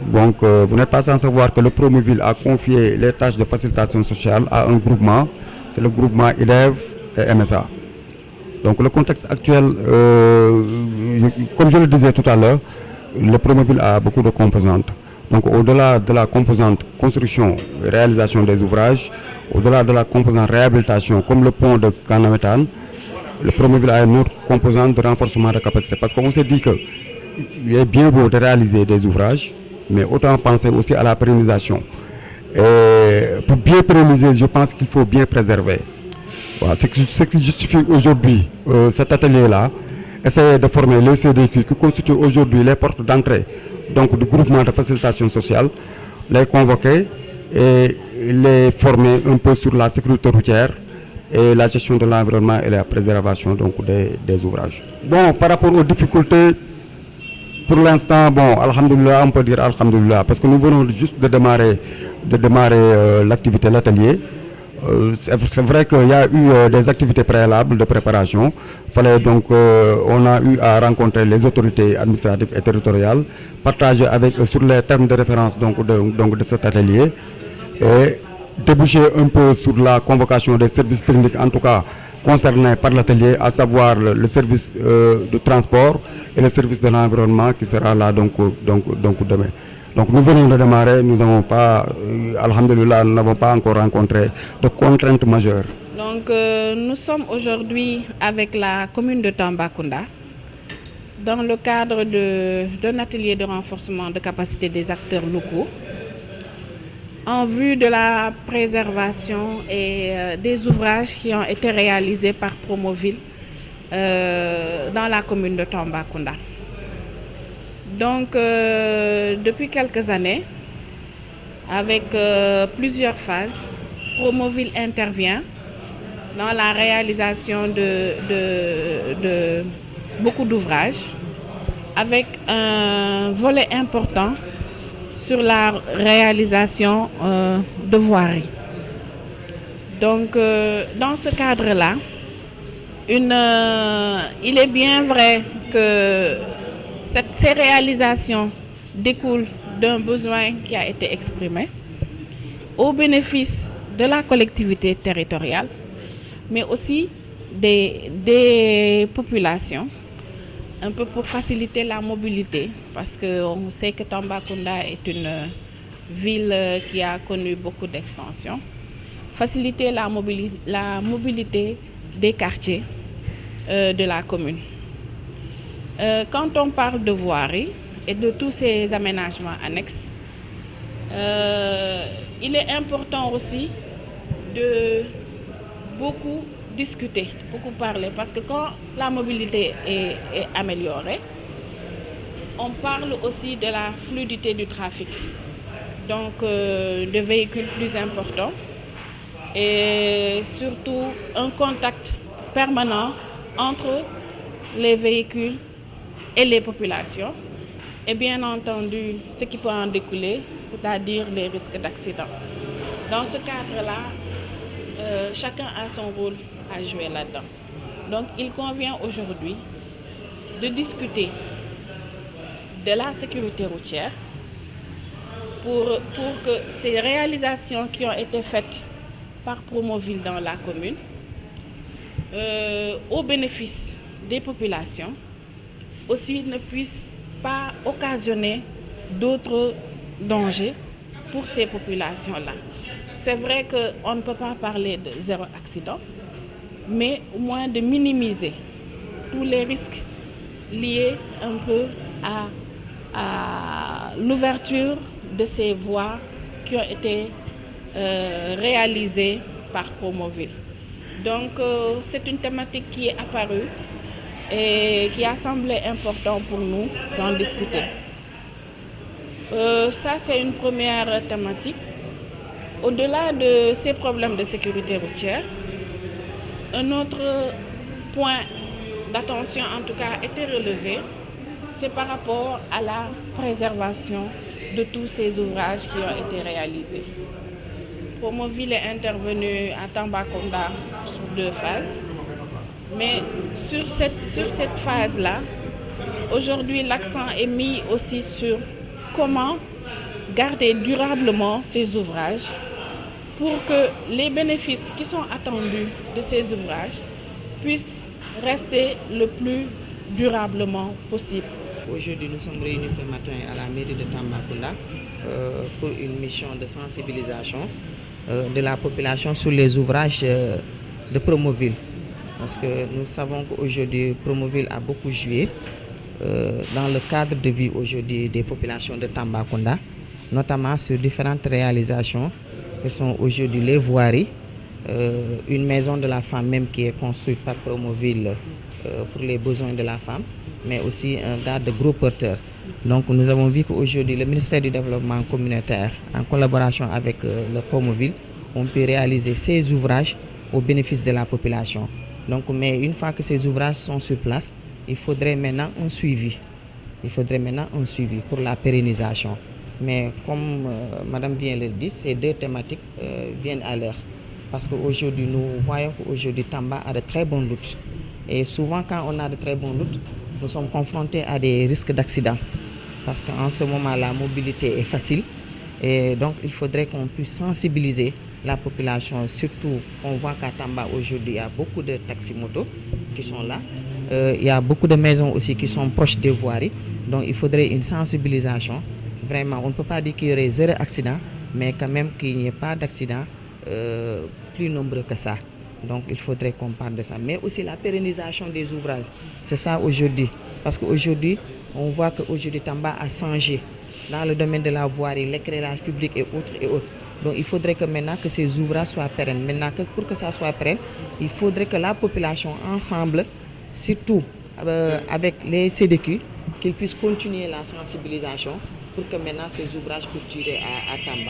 Donc, vous n'êtes pas sans savoir que le Promoville a confié les tâches de facilitation sociale à un groupement, c'est le groupement IDEV et MSA. Donc, le contexte actuel, comme je le disais tout à l'heure, le Promoville a beaucoup de composantes. Donc, au-delà de la composante construction et réalisation des ouvrages, au-delà de la composante réhabilitation, comme le pont de Kanametan, le Promoville a une autre composante de renforcement de capacité. Parce qu'on s'est dit qu'il est bien beau de réaliser des ouvrages, mais autant penser aussi à la pérennisation. Et pour bien pérenniser, je pense qu'il faut bien préserver. Voilà, ce qui justifie aujourd'hui cet atelier-là, essayer de former les CDQ qui constituent aujourd'hui les portes d'entrée donc, du groupement de facilitation sociale, les convoquer et les former un peu sur la sécurité routière et la gestion de l'environnement et la préservation donc, des ouvrages. Bon, par rapport aux difficultés, pour l'instant, bon, alhamdoulilah, on peut dire alhamdoulilah, parce que nous venons juste de démarrer l'activité, l'atelier. C'est vrai qu'il y a eu des activités préalables de préparation. Fallait donc, on a eu à rencontrer les autorités administratives et territoriales, partager avec eux sur les termes de référence donc, de cet atelier et déboucher un peu sur la convocation des services techniques, en tout cas concernés par l'atelier, à savoir le service de transport et le service de l'environnement qui sera là donc demain. Donc nous venons de démarrer, nous n'avons pas, alhamdoulilah, nous n'avons pas encore rencontré de contraintes majeures. Donc nous sommes aujourd'hui avec la commune de Tambacounda dans le cadre d'un atelier de renforcement de capacité des acteurs locaux en vue de la préservation et des ouvrages qui ont été réalisés par Promoville dans la commune de Tambacounda. Donc, depuis quelques années, avec plusieurs phases, Promoville intervient dans la réalisation de beaucoup d'ouvrages, avec un volet important sur la réalisation de voiries. Donc, dans ce cadre-là, il est bien vrai que ces réalisations découlent d'un besoin qui a été exprimé au bénéfice de la collectivité territoriale, mais aussi des populations, un peu pour faciliter la mobilité, parce qu'on sait que Tambacounda est une ville qui a connu beaucoup d'extension. Faciliter la mobilité des quartiers de la commune. Quand on parle de voirie et de tous ces aménagements annexes, il est important aussi de beaucoup discuter, beaucoup parler, parce que quand la mobilité est améliorée, on parle aussi de la fluidité du trafic, donc de véhicules plus importants et surtout un contact permanent entre les véhicules et les populations, et bien entendu ce qui peut en découler, c'est-à-dire les risques d'accident. Dans ce cadre-là, chacun a son rôle à jouer là-dedans. Donc il convient aujourd'hui de discuter de la sécurité routière pour que ces réalisations qui ont été faites par Promoville dans la commune, au bénéfice des populations, aussi ne puissent pas occasionner d'autres dangers pour ces populations-là. C'est vrai qu'on ne peut pas parler de zéro accident, mais au moins de minimiser tous les risques liés un peu à l'ouverture de ces voies qui ont été réalisées par Promoville. Donc c'est une thématique qui est apparue et qui a semblé important pour nous d'en discuter. Ça, c'est une première thématique. Au-delà de ces problèmes de sécurité routière, un autre point d'attention, en tout cas, a été relevé, c'est par rapport à la préservation de tous ces ouvrages qui ont été réalisés. Promoville est intervenu à Tambacounda sur 2 phases. Mais sur cette phase-là, aujourd'hui, l'accent est mis aussi sur comment garder durablement ces ouvrages pour que les bénéfices qui sont attendus de ces ouvrages puissent rester le plus durablement possible. Aujourd'hui, nous sommes réunis ce matin à la mairie de Tambacounda pour une mission de sensibilisation de la population sur les ouvrages de Promoville. Parce que nous savons qu'aujourd'hui, Promoville a beaucoup joué dans le cadre de vie aujourd'hui des populations de Tambacounda, notamment sur différentes réalisations qui sont aujourd'hui les voiries, une maison de la femme même qui est construite par Promoville pour les besoins de la femme, mais aussi un garde de gros porteurs. Donc nous avons vu qu'aujourd'hui le ministère du Développement communautaire, en collaboration avec le Promoville, on peut réaliser ces ouvrages au bénéfice de la population. Donc, mais une fois que ces ouvrages sont sur place, il faudrait maintenant un suivi. Il faudrait maintenant un suivi pour la pérennisation. Mais comme Madame vient le dire, ces deux thématiques viennent à l'heure. Parce qu'aujourd'hui, nous voyons qu'aujourd'hui Tamba a de très bonnes routes. Et souvent, quand on a de très bonnes routes, nous sommes confrontés à des risques d'accident. Parce qu'en ce moment, la mobilité est facile. Et donc, il faudrait qu'on puisse sensibiliser la population. Surtout, on voit qu'à Tamba, aujourd'hui, il y a beaucoup de taxis-motos qui sont là. Il y a beaucoup de maisons aussi qui sont proches des voiries. Donc, il faudrait une sensibilisation. Vraiment, on ne peut pas dire qu'il y aurait zéro accident, mais quand même qu'il n'y ait pas d'accident plus nombreux que ça. Donc, il faudrait qu'on parle de ça. Mais aussi la pérennisation des ouvrages. C'est ça aujourd'hui. Parce qu'aujourd'hui, on voit qu'aujourd'hui, Tamba a changé dans le domaine de la voirie, l'éclairage public et autres et autres. Donc, il faudrait que maintenant que ces ouvrages soient pérennes. Maintenant, pour que ça soit pérenne, il faudrait que la population ensemble, surtout avec les CDQ, qu'ils puissent continuer la sensibilisation pour que maintenant ces ouvrages puissent durer à Tamba.